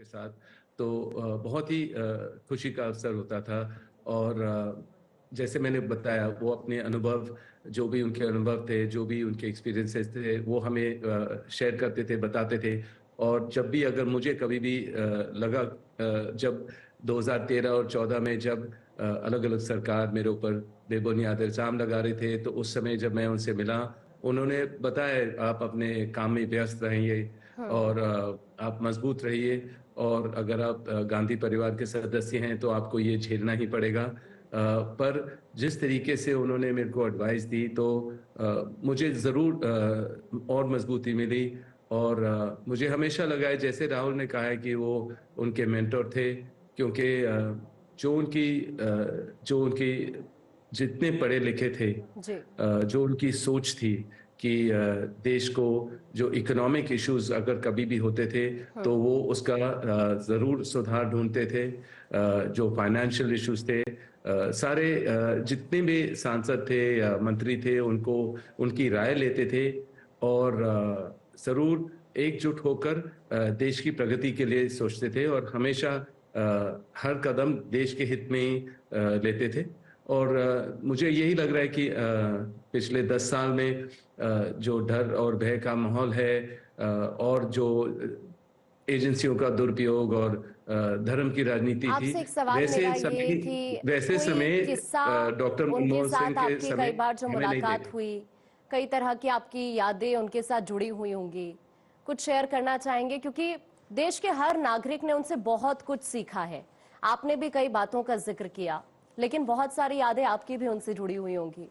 के साथ। तो बहुत ही खुशी का अवसर होता था। और जैसे मैंने बताया, वो अपने अनुभव, जो भी उनके अनुभव थे, जो भी उनके एक्सपीरियंसेस थे, वो हमें शेयर करते थे, बताते थे। और जब भी अगर मुझे कभी भी लगा, जब 2013 और 14 में जब अलग-अलग सरकार मेरे ऊपर बेबुनियाद इल्ज़ाम लगा रहे थे, तो उस समय जब मैं उनसे मिला, उन्होंने बताया, आप अपने काम में व्यस्त रहिए हुँ। और आप मजबूत रहिए, और अगर आप गांधी परिवार के सदस्य हैं तो आपको ये झेलना ही पड़ेगा। पर जिस तरीके से उन्होंने मेरे को एडवाइस दी, तो मुझे ज़रूर और मजबूती मिली। और मुझे हमेशा लगा है, जैसे राहुल ने कहा है, कि वो उनके मेंटर थे, क्योंकि जो उनकी जितने पढ़े लिखे थे, जी। जो उनकी सोच थी कि देश को जो इकोनॉमिक इश्यूज अगर कभी भी होते थे, हुँ। तो वो उसका ज़रूर सुधार ढूंढते थे। जो फाइनेंशियल इश्यूज थे, सारे जितने भी सांसद थे या मंत्री थे, उनको उनकी राय लेते थे, और ज़रूर एकजुट होकर देश की प्रगति के लिए सोचते थे, और हमेशा हर कदम देश के हित में ही लेते थे। और मुझे यही लग रहा है कि पिछले 10 साल में जो डर और भय का माहौल है, और जो एजेंसियों का दुरुपयोग और धर्म की राजनीति थी, आपसे एक सवाल वैसे मेरा ये समय कि वैसे कोई समय किस्सा डॉक्टर उनके मनमोहन सिंह साथ के आपकी कई समय बार जो हमें नहीं मुलाकात देखा। हुई, कई तरह की आपकी यादें उनके साथ जुड़ी हुई होंगी, कुछ शेयर करना चाहेंगे? क्योंकि देश के हर नागरिक ने उनसे बहुत कुछ सीखा है। आपने भी कई बातों का जिक्र किया, लेकिन बहुत सारी यादें आपकी भी उनसे जुड़ी हुई होंगी।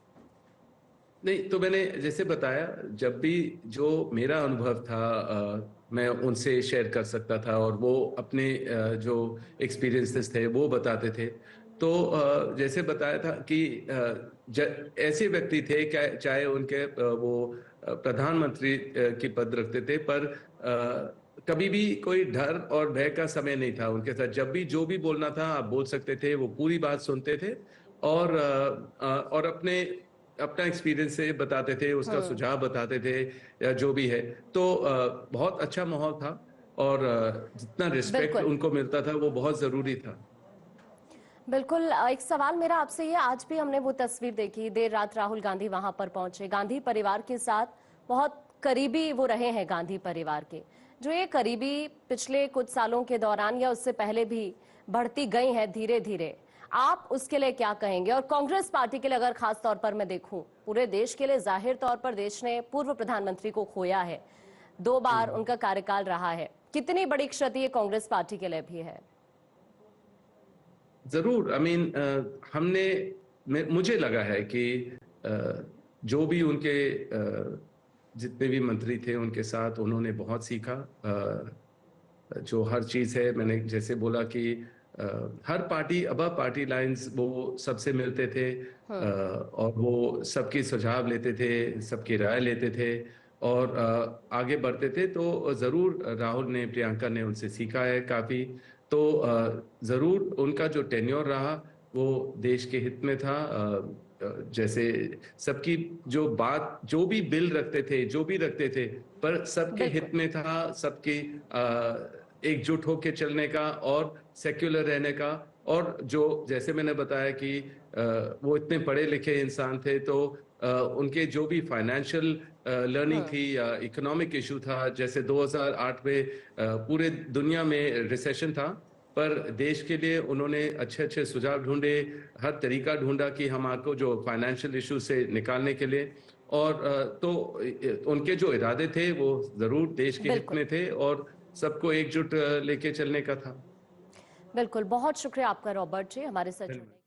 नहीं, तो मैंने जैसे बताया, जब भी जो मेरा अनुभव था, मैं उनसे शेयर कर सकता था, और वो अपने जो एक्सपीरियंसेस थे वो बताते थे। तो जैसे बताया था कि ऐसे व्यक्ति थे, चाहे उनके वो प्रधानमंत्री की पद रखते थे, पर कभी भी कोई डर और भय का समय नहीं था उनके साथ। जब भी जो भी बोलना था, आप बोल सकते थे, वो पूरी बात सुनते थे। और और अपना एक्सपीरियंस से बताते थे, उसका हुँ। सुझाव बताते थे, या जो भी है। तो बहुत अच्छा माहौल था, और जितना रिस्पेक्ट बिल्कुल। उनको मिलता था, वो बहुत जरूरी था। बिल्कुल। एक सवाल मेरा आपसे ये, आज भी हमने वो तस्वीर देखी, देर रात राहुल गांधी वहां पर पहुंचे, गांधी परिवार के साथ बहुत करीबी वो रहे हैं गांधी परिवार के। जो ये करीबी पिछले कुछ सालों के दौरान या उससे पहले भी बढ़ती गई है धीरे धीरे, आप उसके लिए क्या कहेंगे? और कांग्रेस पार्टी के लिए अगर खास तौर पर मैं देखूं, पूरे देश के लिए जाहिर तौर पर देश ने पूर्व प्रधानमंत्री को खोया है, 2 बार हम्म। उनका कार्यकाल रहा है, कितनी बड़ी क्षति ये कांग्रेस पार्टी के लिए भी है? जरूर, आई मीन, हमने मुझे लगा है कि अ, जो भी उनके जितने भी मंत्री थे, उनके साथ उन्होंने बहुत सीखा। जो हर चीज है, मैंने जैसे बोला कि हर पार्टी, अब पार्टी लाइंस, वो सबसे मिलते थे, हम्म। और वो सबकी सुझाव लेते थे, सबकी राय लेते थे, और आगे बढ़ते थे। तो जरूर राहुल ने, प्रियंका ने उनसे सीखा है काफी। तो जरूर उनका जो टेन्योर रहा, वो देश के हित में था। जैसे सबकी जो बात, जो भी बिल रखते थे, जो भी रखते थे, पर सबके बिल्कुल। हित में था, सबकी एकजुट होकर चलने का, और सेक्युलर रहने का। और जो जैसे मैंने बताया कि वो इतने पढ़े लिखे इंसान थे, तो उनके जो भी फाइनेंशियल लर्निंग हम्म। थी, या इकोनॉमिक इशू था, जैसे 2008 में पूरे दुनिया में रिसेशन था, पर देश के लिए उन्होंने अच्छे अच्छे सुझाव ढूंढे, हर तरीका ढूंढा कि हम आपको जो फाइनेंशियल इशू से निकालने के लिए। और तो उनके जो इरादे थे, वो जरूर देश के हित बिल्कुल। में थे, और सबको एकजुट लेके चलने का था। बिल्कुल, बहुत शुक्रिया आपका रॉबर्ट जी हमारे साथ धन्यवाद। जुड़ने